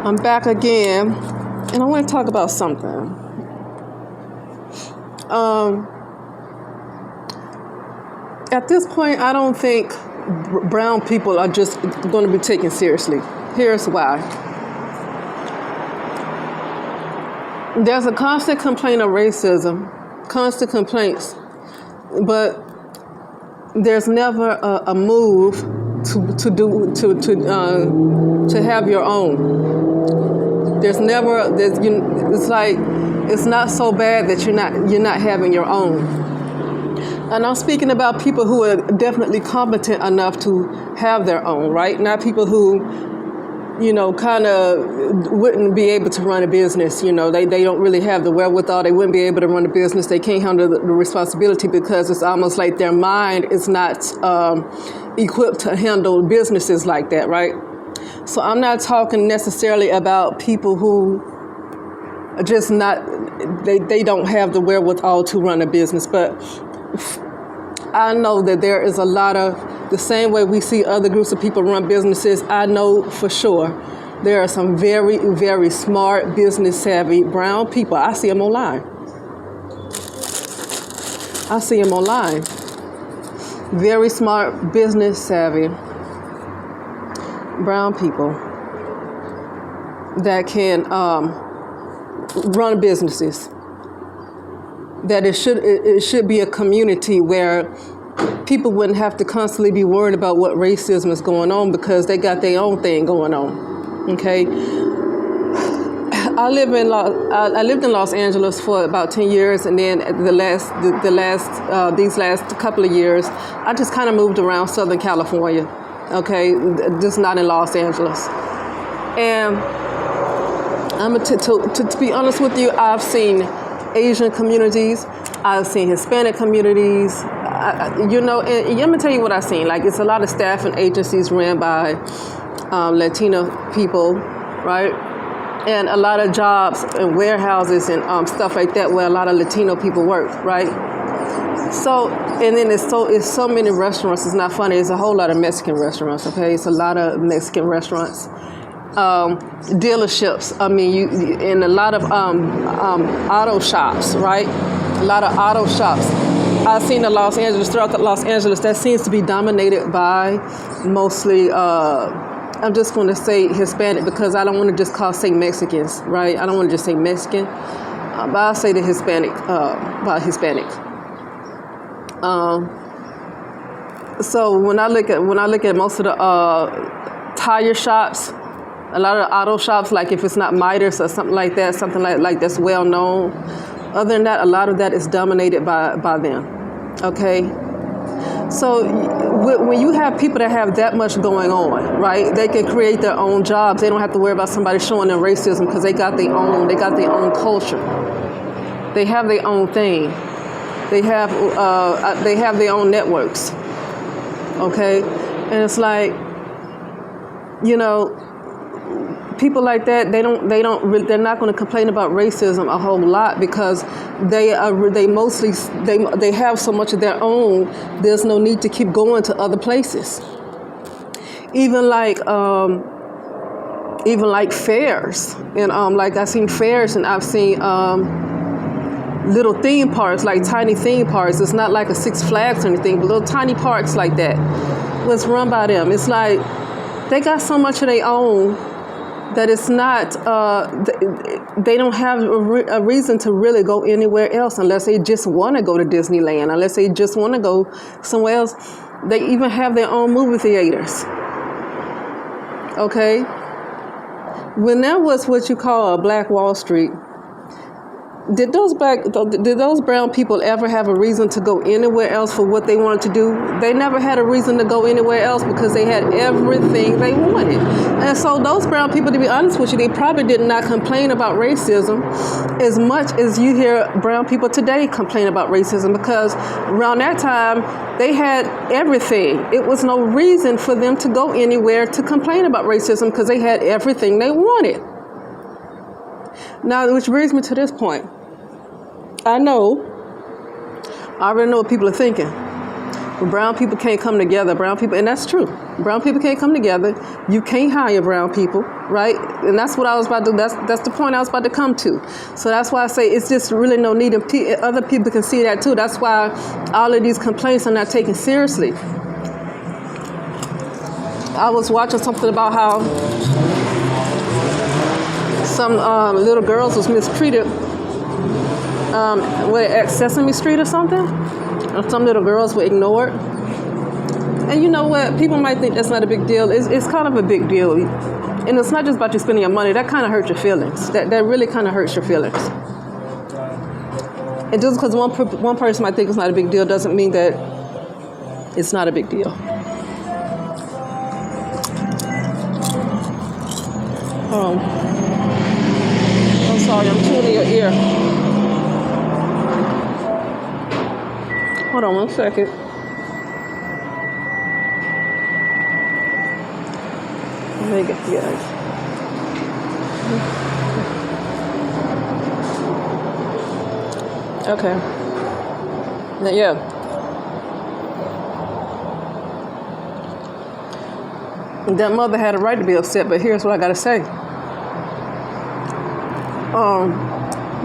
I'm back again, and I want to talk about something. At this point, I don't think brown people are just going to be taken seriously. Here's why. There's a constant complaint of racism, constant complaints, but there's never a move to have your own. It's not so bad that you're not having your own. And I'm speaking about people who are definitely competent enough to have their own, right? Not people who, kind of wouldn't be able to run a business. They don't really have the wherewithal. They wouldn't be able to run a business. They can't handle the responsibility because it's almost like their mind is not equipped to handle businesses like that, right? So I'm not talking necessarily about people who are just they don't have the wherewithal to run a business, but I know that there is a lot of, the same way we see other groups of people run businesses, I know for sure there are some very, very smart, business savvy brown people. I see them online. Very smart, business savvy brown people that can run businesses. That it should be a community where people wouldn't have to constantly be worried about what racism is going on because they got their own thing going on. Okay. I lived in Los Angeles for about 10 years, and then these last couple of years, I just kind of moved around Southern California. Okay, just not in Los Angeles. And to be honest with you, I've seen Asian communities, I've seen Hispanic communities, and let me tell you what I've seen. Like, it's a lot of staffing agencies ran by Latino people, right? And a lot of jobs in warehouses and stuff like that where a lot of Latino people work, right? So, and then it's so many restaurants. It's not funny. It's a whole lot of Mexican restaurants. Okay, it's a lot of Mexican restaurants. Dealerships. I mean, and a lot of auto shops, right? A lot of auto shops. I've seen throughout Los Angeles, that seems to be dominated by mostly, I'm just going to say Hispanic because I don't want to just say Mexicans, right? I don't want to just say Mexican, but I'll say the Hispanic, by Hispanic. So when I look at most of the tire shops, a lot of auto shops, like if it's not Midas or something like that, something like that's well known. Other than that, a lot of that is dominated by them. Okay. So when you have people that have that much going on, right? They can create their own jobs. They don't have to worry about somebody showing them racism because they got their own culture. They have their own thing. They have their own networks. Okay, and it's like, people like that, they're not going to complain about racism a whole lot because they have so much of their own. There's no need to keep going to other places. Even like fairs, and like I've seen fairs, and I've seen little theme parks, like tiny theme parks. It's not like a Six Flags or anything, but little tiny parks like that was run by them. It's like they got so much of their own that it's not, they don't have a reason to really go anywhere else unless they just want to go to Disneyland, unless they just want to go somewhere else. They even have their own movie theaters. Okay? When there was what you call a Black Wall Street, did those brown people ever have a reason to go anywhere else for what they wanted to do? They never had a reason to go anywhere else because they had everything they wanted. And so those brown people, to be honest with you, they probably did not complain about racism as much as you hear brown people today complain about racism, because around that time, they had everything. It was no reason for them to go anywhere to complain about racism because they had everything they wanted. Now, which brings me to this point. I already know what people are thinking. Brown people can't come together. Brown people, and that's true. Brown people can't come together. You can't hire brown people, right? And that's what I was about to. That's the point I was about to come to. So that's why I say it's just really no need, and other people can see that too. That's why all of these complaints are not taken seriously. I was watching something about how some little girls was mistreated at Sesame Street or something. Some little girls were ignored. And you know what? People might think that's not a big deal. It's kind of a big deal. And it's not just about you spending your money. That kind of hurts your feelings. That really kind of hurts your feelings. And just because one person might think it's not a big deal doesn't mean that it's not a big deal. I'm sorry, I'm chewing in your ear. Hold on 1 second. Let me get the eyes. Okay. Now, yeah. That mother had a right to be upset, but here's what I gotta say.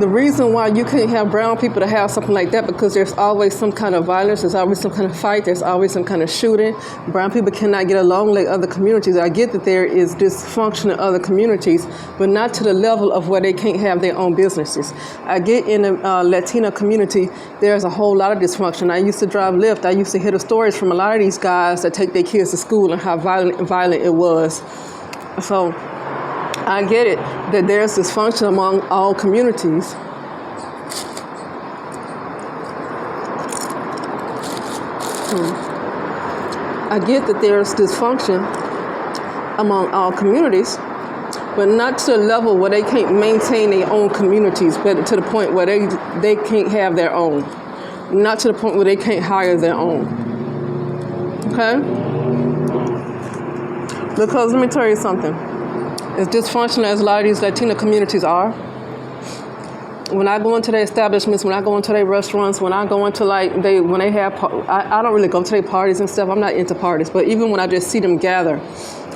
The reason why you can't have brown people to have something like that, because there's always some kind of violence, there's always some kind of fight, there's always some kind of shooting. Brown people cannot get along like other communities. I get that there is dysfunction in other communities, but not to the level of where they can't have their own businesses. I get in the Latino community, there's a whole lot of dysfunction. I used to drive Lyft. I used to hear the stories from a lot of these guys that take their kids to school and how violent it was. So I get it that there's dysfunction among all communities. I get that there's dysfunction among all communities, but not to the level where they can't maintain their own communities, but to the point where they can't have their own. Not to the point where they can't hire their own. Okay? Because let me tell you something. As dysfunctional as a lot of these Latino communities are, when I go into their establishments, when I go into their restaurants, when I go into when they have, I don't really go to their parties and stuff. I'm not into parties, but even when I just see them gather,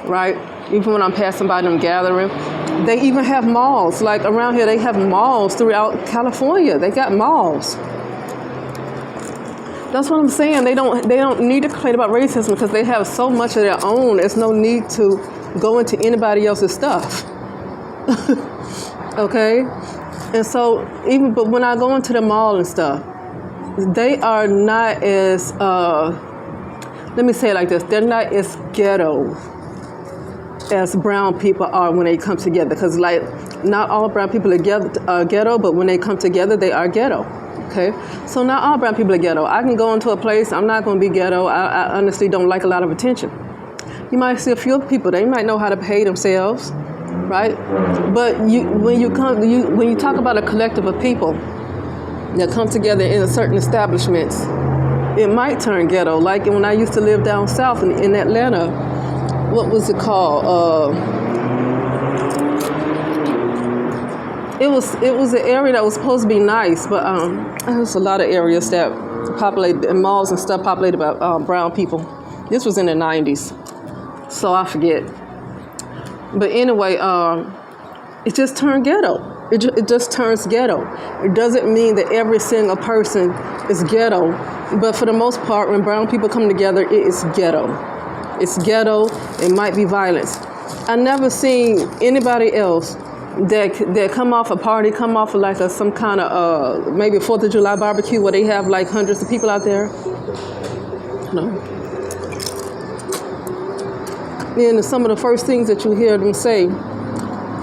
right? Even when I'm passing by them gathering, they even have malls. Like around here, they have malls throughout California. They got malls. That's what I'm saying. They don't need to complain about racism because they have so much of their own. There's no need to go into anybody else's stuff. Okay? And so but when I go into the mall and stuff, they are not as let me say it like this, they're not as ghetto as brown people are when they come together. Because like not all brown people are ghetto, but when they come together, they are ghetto. Okay, so not all brown people are ghetto. I can go into a place, I'm not going to be ghetto. I honestly don't like a lot of attention. You might see a few people, they might know how to behave themselves, right? But when you talk about a collective of people that come together in certain establishments, it might turn ghetto. Like when I used to live down south in Atlanta, what was it called? It was an area that was supposed to be nice, but there's a lot of areas that populated, and malls and stuff populated by brown people. This was in the 90s, so I forget. But anyway, it just turned ghetto. It just turns ghetto. It doesn't mean that every single person is ghetto, but for the most part, when brown people come together, it is ghetto. It's ghetto. It might be violence. I never seen anybody else that come off a party, come off of like some kind of maybe 4th of July barbecue where they have like hundreds of people out there. No. And some of the first things that you hear them say,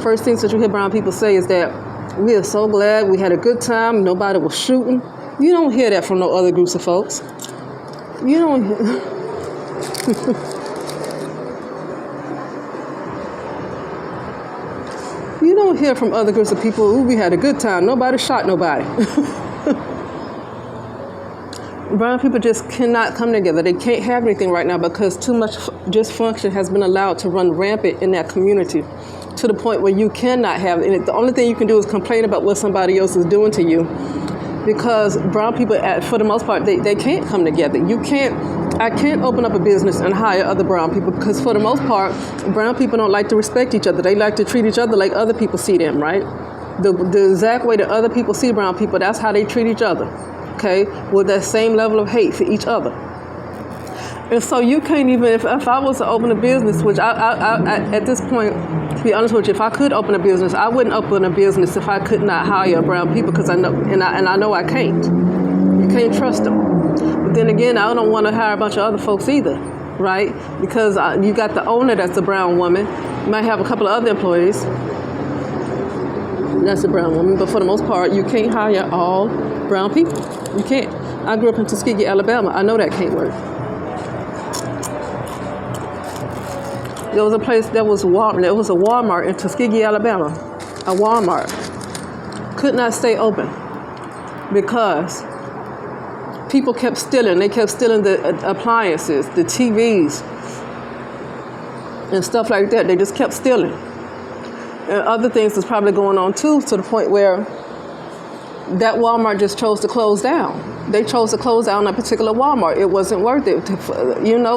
first things that you hear brown people say is that we are so glad we had a good time, nobody was shooting. You don't hear that from no other groups of folks. You don't You don't hear from other groups of people, ooh, we had a good time, nobody shot nobody. Brown people just cannot come together. They can't have anything right now because too much dysfunction has been allowed to run rampant in that community to the point where you cannot have it. And the only thing you can do is complain about what somebody else is doing to you, because brown people, for the most part, they can't come together. You can't I can't open up a business and hire other brown people because for the most part, brown people don't like to respect each other. They like to treat each other like other people see them, right? The exact way that other people see brown people, that's how they treat each other, okay? With that same level of hate for each other. And so you can't even, if I was to open a business, which I at this point, to be honest with you, if I could open a business, I wouldn't open a business if I could not hire brown people because I know, and I know I can't. You can't trust them. But then again, I don't want to hire a bunch of other folks either, right? Because you got the owner that's a brown woman. You might have a couple of other employees. That's a brown woman. But for the most part, you can't hire all brown people. You can't. I grew up in Tuskegee, Alabama. I know that can't work. There was a place, there was a Walmart in Tuskegee, Alabama. A Walmart. Could not stay open because people kept stealing. They kept stealing the appliances, the TVs, and stuff like that. They just kept stealing. And other things was probably going on too, to the point where that Walmart just chose to close down. They chose to close down that particular Walmart. It wasn't worth it,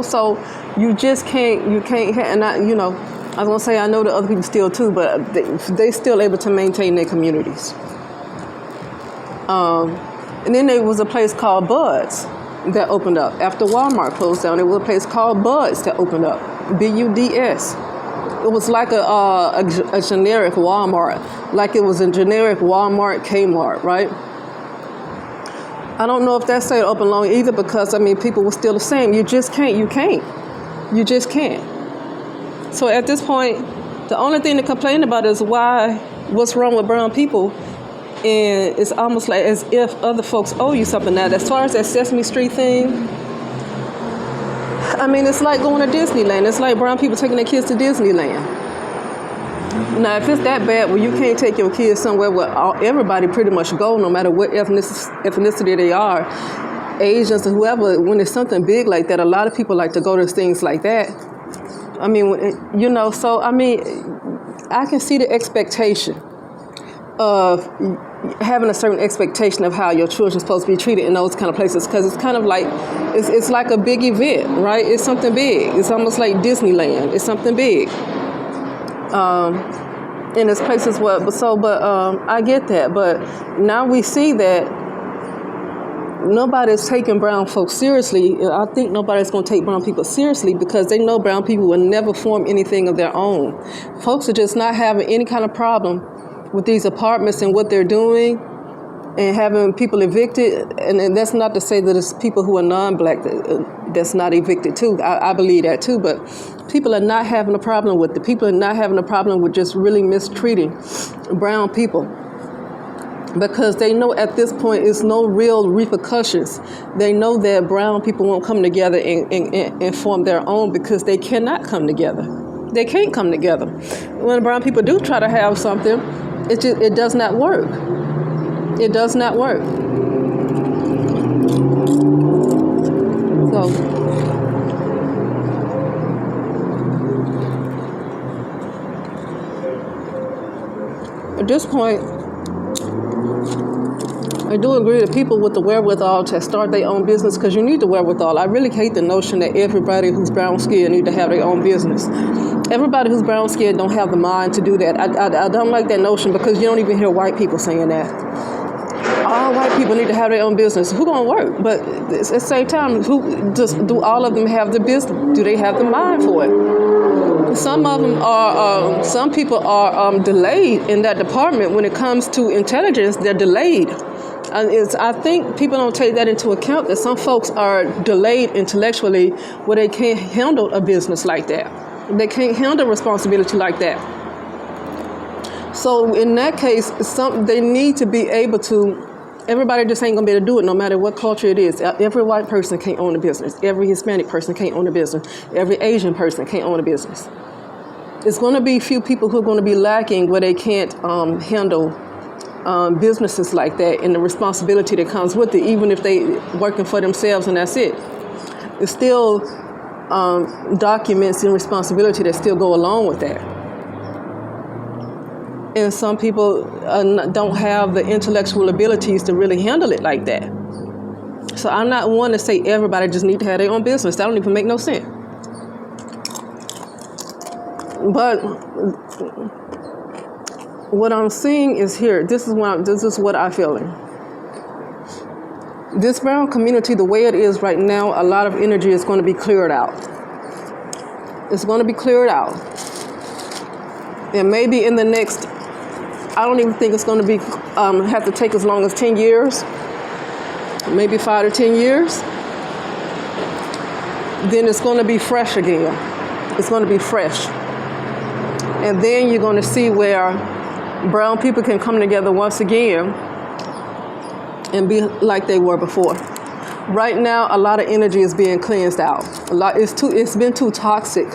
so you just can't, and I was gonna say, I know that other people steal too, but they still able to maintain their communities. And then there was a place called Bud's that opened up. After Walmart closed down, there was a place called Bud's that opened up, BUDS. It was like a generic Walmart, like it was a generic Walmart, Kmart, right? I don't know if that stayed open long either because, people were still the same. You just can't. You just can't. So at this point, the only thing to complain about is what's wrong with brown people. And it's almost like as if other folks owe you something. Now, as far as that Sesame Street thing, it's like going to Disneyland. It's like brown people taking their kids to Disneyland. Now, if it's that bad where you can't take your kids somewhere where everybody pretty much go, no matter what ethnicity they are, Asians or whoever, when it's something big like that, a lot of people like to go to things like that. I can see the expectation of having a certain expectation of how your children's supposed to be treated in those kind of places, because it's kind of like it's like a big event, right? It's something big. It's almost like Disneyland. It's something big. And it's places I get that, but now we see that nobody's taking brown folks seriously. I think nobody's going to take brown people seriously because they know brown people will never form anything of their own. Folks are just not having any kind of problem with these apartments and what they're doing and having people evicted. And that's not to say that it's people who are non-black that's not evicted too. I believe that too, but people are not having a problem with it. People are not having a problem with just really mistreating brown people because they know at this point it's no real repercussions. They know that brown people won't come together and form their own because they cannot come together. They can't come together. When brown people do try to have something, it does not work. It does not work. So, at this point, I do agree that people with the wherewithal to start their own business, because you need the wherewithal. I really hate the notion that everybody who's brown skinned need to have their own business. Everybody who's brown skinned don't have the mind to do that. I don't like that notion because you don't even hear white people saying that. All white people need to have their own business. Who gonna work? But at the same time, do all of them have the business? Do they have the mind for it? Some of them are. Some people are delayed in that department when it comes to intelligence. They're delayed. I think people don't take that into account, that some folks are delayed intellectually where they can't handle a business like that. They can't handle responsibility like that. So in that case, they need to be able to, everybody just ain't gonna be able to do it no matter what culture it is. Every white person can't own a business. Every Hispanic person can't own a business. Every Asian person can't own a business. It's gonna be a few people who are gonna be lacking where they can't handle businesses like that and the responsibility that comes with it, even if they working for themselves and that's it. It's still documents and responsibility that still go along with that. And some people don't have the intellectual abilities to really handle it like that. So I'm not one to say everybody just need to have their own business. That don't even make no sense. But what I'm seeing is here. This is what I'm feeling. This brown community, the way it is right now, a lot of energy is going to be cleared out. It's going to be cleared out. And maybe in the next, I don't even think it's going to be have to take as long as 10 years, maybe 5 to 10 years. Then it's going to be fresh again. It's going to be fresh. And then you're going to see where brown people can come together once again and be like they were before. Right now, a lot of energy is being cleansed out. It's been too toxic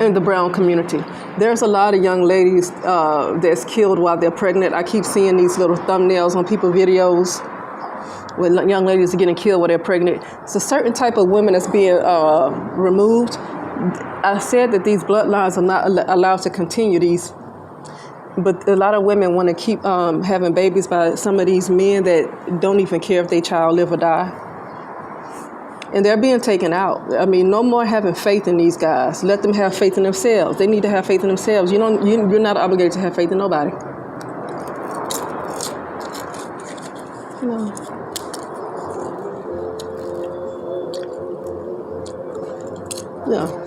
in the brown community. There's a lot of young ladies that's killed while they're pregnant. I keep seeing these little thumbnails on people's videos when young ladies are getting killed while they're pregnant. It's a certain type of women that's being removed. I said that these bloodlines are not allowed to continue these. But a lot of women want to keep having babies by some of these men that don't even care if their child live or die. And they're being taken out. I mean, no more having faith in these guys. Let them have faith in themselves. They need to have faith in themselves. You're not obligated to have faith in nobody. No.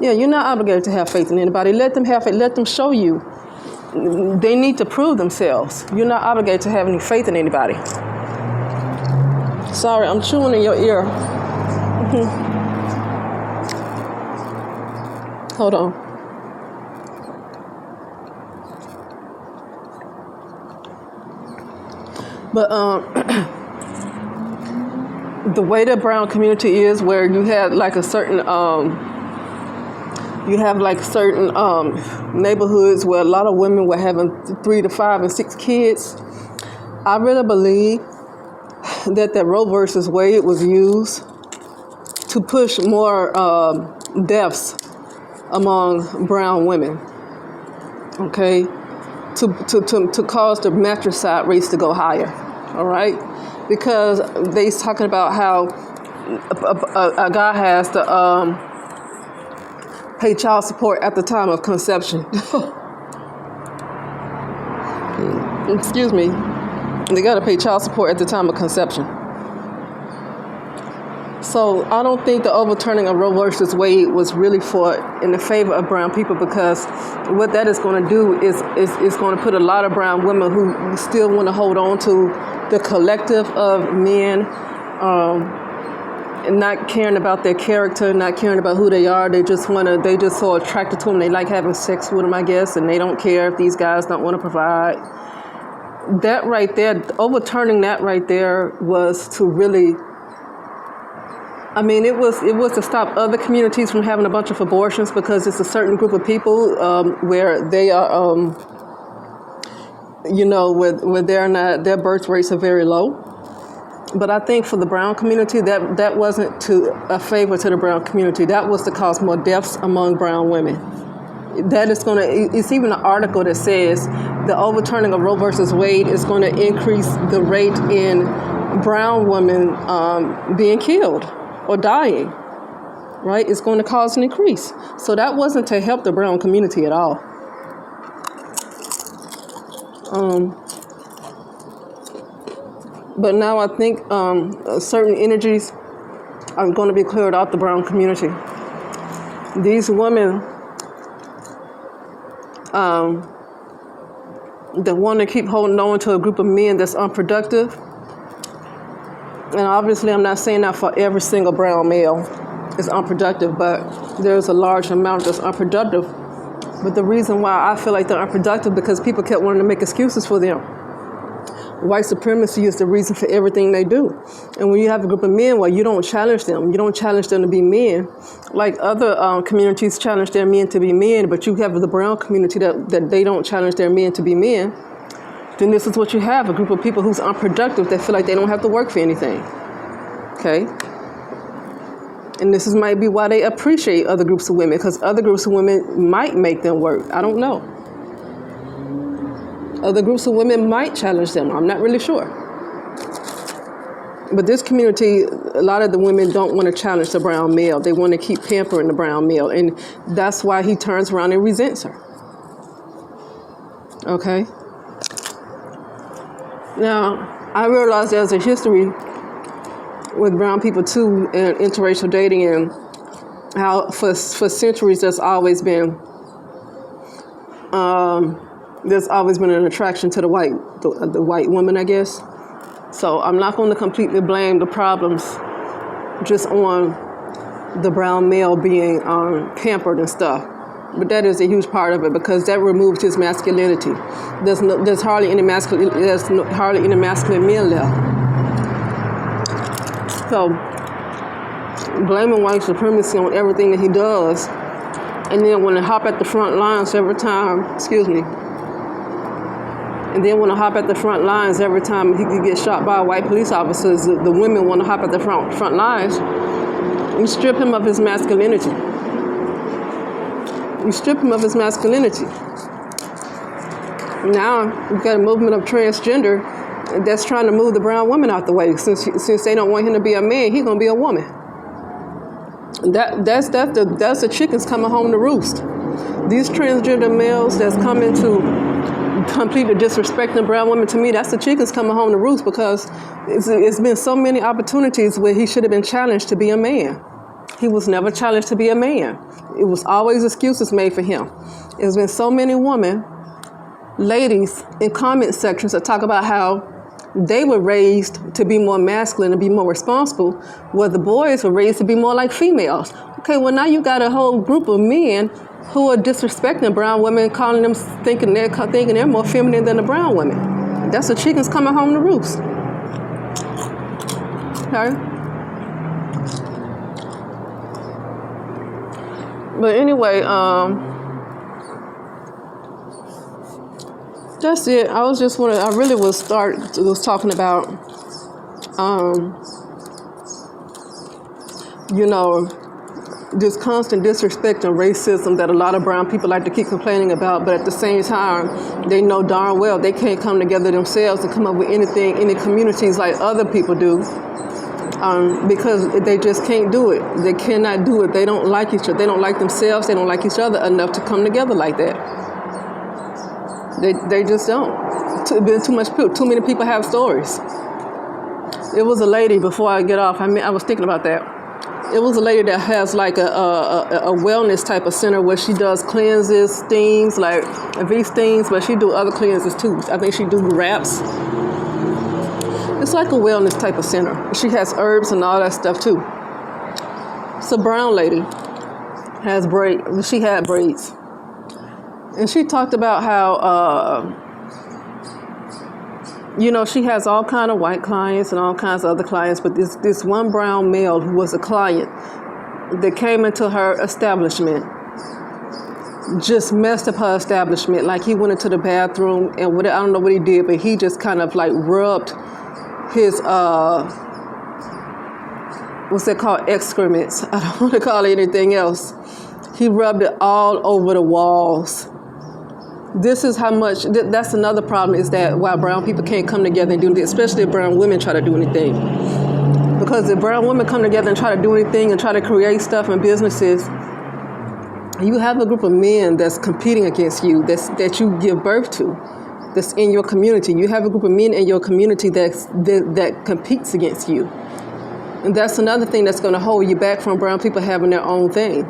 Yeah, you're not obligated to have faith in anybody. Let them have faith. Let them show you. They need to prove themselves. You're not obligated to have any faith in anybody. Sorry, I'm chewing in your ear. Hold on. But the way the brown community is, where you have like a certain neighborhoods where a lot of women were having 3 to 5 and 6 kids. I really believe that Roe versus Wade was used to push more deaths among brown women. Okay, to cause the matricide rates to go higher. All right, because they're talking about how a guy has to pay child support at the time of conception. Excuse me. They got to pay child support at the time of conception. So I don't think the overturning of Roe versus Wade was really in the favor of brown people, because what that is going to do is going to put a lot of brown women who still want to hold on to the collective of men, and not caring about their character, not caring about who they are. They just so attracted to them. They like having sex with them, I guess, and they don't care if these guys don't want to provide. That right there, overturning that right there was to really, I mean, it was to stop other communities from having a bunch of abortions, because it's a certain group of people where they are, where they're not, their birth rates are very low. But I think for the brown community, that wasn't a favor to the brown community. That was to cause more deaths among brown women. That is going to, it's even an article that says the overturning of Roe versus Wade is going to increase the rate in brown women being killed or dying, right? It's going to cause an increase. So that wasn't to help the brown community at all. But now I think certain energies are going to be cleared out the brown community. These women that want to keep holding on to a group of men that's unproductive. And obviously I'm not saying that for every single brown male is unproductive, but there's a large amount that's unproductive. But the reason why I feel like they're unproductive, because people kept wanting to make excuses for them. White supremacy is the reason for everything they do. And when you have a group of men, well, you don't challenge them. You don't challenge them to be men. Like other communities challenge their men to be men, but you have the brown community that they don't challenge their men to be men. Then this is what you have, a group of people who's unproductive that feel like they don't have to work for anything. Okay? And this might be why they appreciate other groups of women, because other groups of women might make them work. I don't know. Other groups of women might challenge them. I'm not really sure. But this community, a lot of the women don't want to challenge the brown male. They want to keep pampering the brown male. And that's why he turns around and resents her. Okay? Now, I realize there's a history with brown people too in interracial dating, and how for centuries there's always been an attraction to the white woman, I guess. So I'm not going to completely blame the problems just on the brown male being pampered and stuff. But that is a huge part of it, because that removes his masculinity. There's hardly any masculine men left. So blaming white supremacy on everything that he does, and then want to hop at the front lines every time. And then want to hop at the front lines every time he could get shot by white police officers. The women want to hop at the front lines. You strip him of his masculinity. Now we've got a movement of transgender that's trying to move the brown woman out the way. Since they don't want him to be a man, he's gonna be a woman. That's the chickens coming home to roost. These transgender males that's coming to completely disrespecting brown women, to me, that's the chickens coming home to roost, because it's been so many opportunities where he should have been challenged to be a man. He was never challenged to be a man. It was always excuses made for him. There's been so many ladies in comment sections that talk about how they were raised to be more masculine and be more responsible, where the boys were raised to be more like females. Okay, well now you got a whole group of men who are disrespecting brown women, calling them, thinking they're more feminine than the brown women. That's the chickens coming home to roost. Okay? But anyway, that's it. I really was talking about, this constant disrespect and racism that a lot of brown people like to keep complaining about, but at the same time, they know darn well they can't come together themselves and come up with anything, any communities like other people do, because they just can't do it. They cannot do it. They don't like each other. They don't like themselves. They don't like each other enough to come together like that. They just don't. Too many people have stories. It was a lady, before I get off, I was thinking about that. It was a lady that has like a wellness type of center where she does cleanses, steams, like V-steams, but she do other cleanses too. I think she do wraps. It's like a wellness type of center. She has herbs and all that stuff too. It's a brown lady, she had braids. And she talked about how, she has all kind of white clients and all kinds of other clients, but this one brown male who was a client that came into her establishment just messed up her establishment. Like, he went into the bathroom and I don't know what he did, but he just kind of like rubbed his, what's that called, excrements. I don't want to call it anything else. He rubbed it all over the walls. This is how much, that's another problem, is that why brown people can't come together and do this, especially if brown women try to do anything. Because if brown women come together and try to do anything and try to create stuff and businesses, you have a group of men that's competing against you, that you give birth to, that's in your community. You have a group of men in your community that competes against you. And that's another thing that's going to hold you back from brown people having their own thing.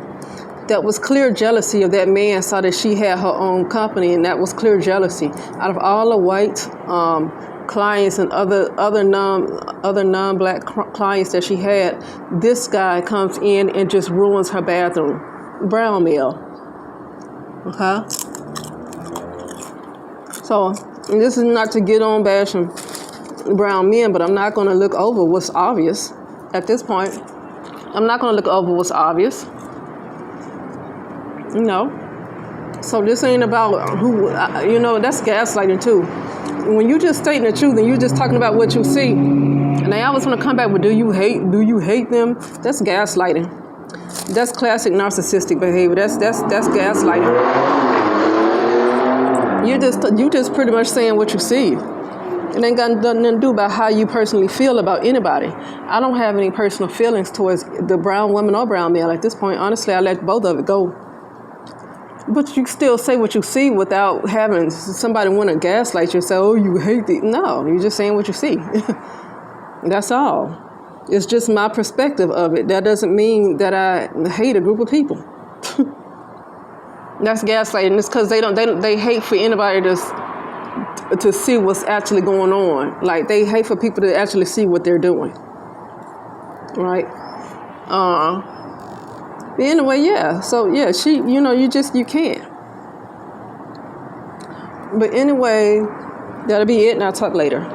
That was clear jealousy of that man, saw that she had her own company, and that was clear jealousy. Out of all the white clients and other non-black clients that she had, this guy comes in and just ruins her bathroom. Brown male. Okay? So, and this is not to get on bashing brown men, but I'm not going to look over what's obvious at this point. I'm not going to look over what's obvious. So this ain't about who, that's gaslighting too. When you just stating the truth and you just talking about what you see, and they always want to come back with, do you hate them? That's gaslighting. That's classic narcissistic behavior. That's gaslighting. You just pretty much saying what you see. It ain't got nothing to do about how you personally feel about anybody. I don't have any personal feelings towards the brown woman or brown male at this point. Honestly, I let both of it go. But you still say what you see without having somebody want to gaslight you and say, oh, you hate it. No, you're just saying what you see. That's all. It's just my perspective of it. That doesn't mean that I hate a group of people. That's gaslighting. It's because they hate for anybody to see what's actually going on. Like, they hate for people to actually see what they're doing. Right? But anyway, yeah. So, yeah, you can't. But anyway, that'll be it, and I'll talk later.